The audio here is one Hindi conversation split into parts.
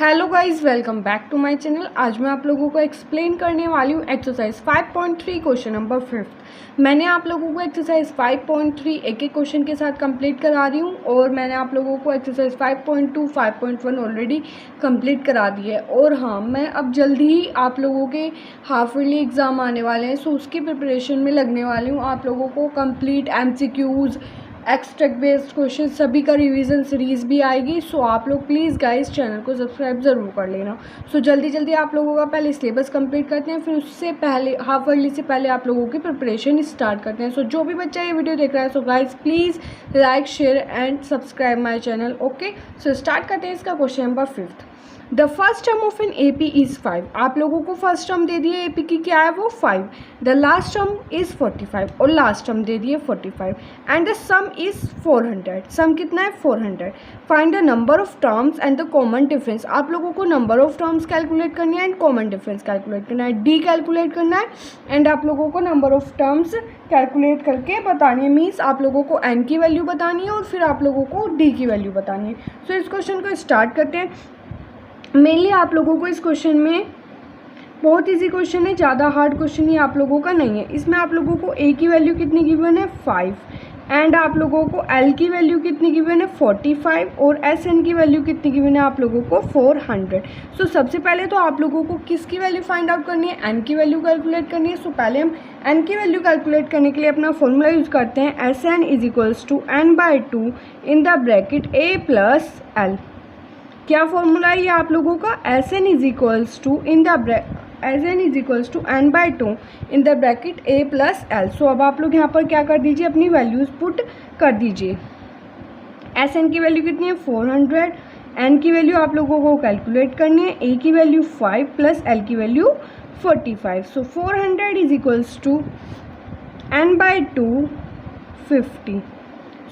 Hello guys, welcome back to my channel. आज मैं आप लोगों को एक्सप्लेन करने वाली हूँ एक्सरसाइज 5.3 क्वेश्चन नंबर 5। मैंने आप लोगों को एक्सरसाइज 5.3 एक एक क्वेश्चन के साथ कंप्लीट करा रही हूँ और मैंने आप लोगों को एक्सरसाइज 5.2 5.1 ऑलरेडी कंप्लीट करा दी है। और हाँ, मैं अब जल्दी ही आप लोगों के हाफ ईयरली एग्ज़ाम आने वाले हैं, सो उसकी प्रिपरेशन में लगने वाली हूँ। आप लोगों को complete MCQs, extract based question सभी का रिवीजन सीरीज़ भी आएगी। सो आप लोग प्लीज़ गाइस चैनल को सब्सक्राइब ज़रूर कर लेना। सो जल्दी जल्दी आप लोगों का पहले सिलेबस कंप्लीट करते हैं, फिर उससे पहले हाफ ईयरली से पहले आप लोगों की प्रिपरेशन स्टार्ट करते हैं। सो जो भी बच्चा ये वीडियो देख रहा है, so guys please like share and subscribe my channel. Okay, so start करते हैं इसका question number 5। The first term of an AP is 5। आप लोगों को फर्स्ट टर्म दे दिए AP की, क्या है वो 5। द लास्ट टर्म इज़ 45 और लास्ट टर्म दे दिए 45 एंड द सम इज़ 400। सम कितना है 400। Find the number of terms and the common difference. आप लोगों को नंबर ऑफ टर्म्स कैलकुलेट करनी है एंड कॉमन डिफरेंस कैलकुलेट करना है, D कैलकुलेट करना है एंड आप लोगों को नंबर ऑफ टर्म्स कैलकुलेट करके बतानी है। मीन्स आप लोगों को N की वैल्यू बतानी है और फिर आप लोगों को D की वैल्यू बतानी है। सो इस क्वेश्चन को स्टार्ट करते हैं। मेनली आप लोगों को इस क्वेश्चन में बहुत इजी क्वेश्चन है, ज़्यादा हार्ड क्वेश्चन ही आप लोगों का नहीं है। इसमें आप लोगों को A की वैल्यू कितनी गिवन है 5 एंड आप लोगों को L की वैल्यू कितनी गिवन है 45 और SN की वैल्यू कितनी गिवन है आप लोगों को 400। सो सबसे पहले तो आप लोगों को किसकी वैल्यू फाइंड आउट करनी है, N की वैल्यू कैलकुलेट करनी है। सो पहले हम N की वैल्यू कैलकुलेट करने के लिए अपना फॉर्मूला यूज़ करते हैं, SN is equals to N/2 in the bracket A plus L। क्या फॉर्मूला है ये आप लोगों का, SN is equals to N/2 in the bracket A plus L। So अब आप लोग यहाँ पर क्या कर दीजिए, अपनी वैल्यूज़ पुट कर दीजिए। SN की वैल्यू कितनी है 400, N की वैल्यू आप लोगों को कैलकुलेट करनी है, A की वैल्यू 5 प्लस L की value 45। So 400 is equals to N/2 50।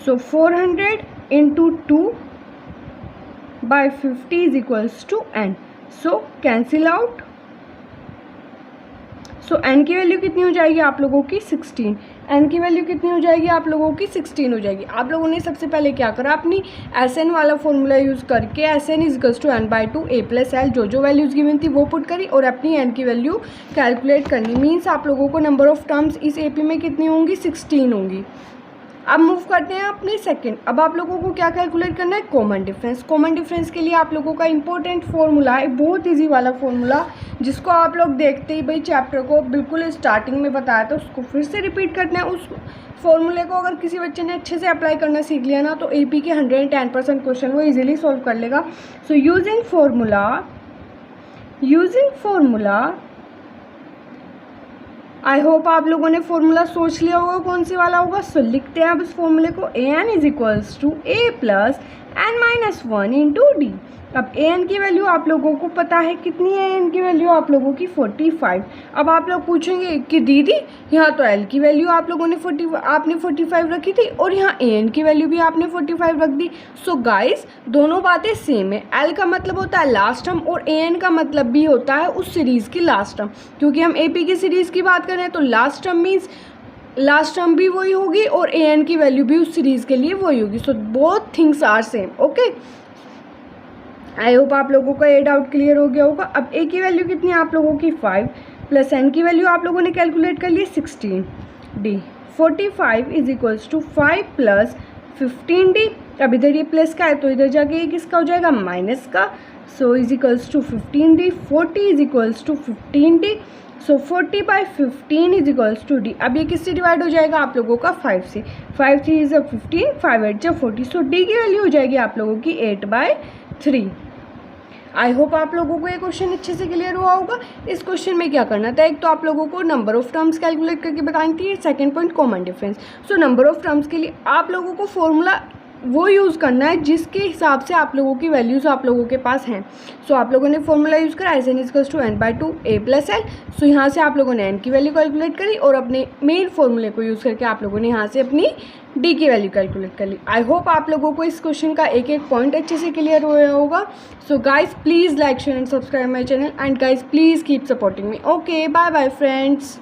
So 400 into 2 by 50 is equals to N. So cancel out. So N की वैल्यू कितनी हो जाएगी आप लोगों की 16। N की वैल्यू कितनी हो जाएगी आप लोगों की 16 हो जाएगी। आप लोगों ने सबसे पहले क्या करा, अपनी SN वाला फॉर्मूला यूज़ करके SN is equals to N/2 A plus L जो वैल्यूज़ गिवन थी वो पुट करी और अपनी N की वैल्यू कैलकुलेट करनी। मीन्स आप लोगों को नंबर ऑफ टर्म्स इस AP में कितनी होंगी 16 होंगी। अब मूव करते हैं अपने सेकंड। अब आप लोगों को क्या कैलकुलेट करना है, कॉमन डिफरेंस। कॉमन डिफरेंस के लिए आप लोगों का इंपॉर्टेंट फॉर्मूला है, बहुत इजी वाला फॉर्मूला, जिसको आप लोग देखते ही भाई चैप्टर को बिल्कुल स्टार्टिंग में बताया था उसको फिर से रिपीट करना है। उस फॉर्मूले को अगर किसी बच्चे ने अच्छे से अप्लाई करना सीख लिया ना, तो AP के 110% क्वेश्चन वो ईजिली सॉल्व कर लेगा। So using formula I hope आप लोगों ने फॉर्मूला सोच लिया होगा कौन सी वाला होगा। सो लिखते हैं अब इस फॉर्मूले को, AN is equals to A plus N-1 into D। अब AN की वैल्यू आप लोगों को पता है कितनी है, AN की वैल्यू आप लोगों की 45। अब आप लोग पूछेंगे कि दीदी यहाँ तो L की वैल्यू आप लोगों ने 45 रखी थी और यहाँ AN की वैल्यू भी आपने 45 रख दी। सो गाइस दोनों बातें सेम है। L का मतलब होता है लास्ट टर्म और AN का मतलब भी होता है उस सीरीज़ की लास्ट टर्म। क्योंकि हम AP की सीरीज़ की बात करें तो last term means last term भी वही होगी और AN की वैल्यू भी उस सीरीज़ के लिए वही होगी। So both things are same. Okay, I hope आप लोगों का ये डाउट क्लियर हो गया होगा। अब A की वैल्यू कितनी है आप लोगों की 5 प्लस N की वैल्यू आप लोगों ने कैलकुलेट कर ली 16। D 45 is equals to 5 plus 15D। अब इधर ये प्लस का है तो इधर जाके ये किसका हो जाएगा, माइनस का। So is equals to 15D। 40 is equals to 15D। So 40 by 15 is equals to D। अब ये किससे डिवाइड हो जाएगा आप लोगों का 5 से। 5 3 इज 15, 5 8 जा 40। सो D की वैल्यू हो जाएगी आप लोगों की 8/3। आई होप आप लोगों को ये क्वेश्चन अच्छे से क्लियर हुआ होगा। इस क्वेश्चन में क्या करना था, एक तो आप लोगों को नंबर ऑफ टर्म्स कैलकुलेट करके बतानी थी, second point common difference. So number of terms के लिए आप लोगों को फॉर्मूला वो यूज़ करना है जिसके हिसाब से आप लोगों की वैल्यूज़ आप लोगों के पास हैं। सो आप लोगों ने फॉर्मूला यूज़ करा SN equals to N/2 A plus L। So यहाँ से आप लोगों ने N की वैल्यू कैलकुलेट करी और अपने मेन फॉर्मूले को यूज़ करके आप लोगों ने यहाँ से अपनी D की वैल्यू कैलकुलेट कर ली। आई होप आप लोगों को इस क्वेश्चन का एक एक पॉइंट अच्छे से क्लियर हो गया होगा। So guys please like share and subscribe my channel and guys please keep supporting me. Okay, bye bye friends.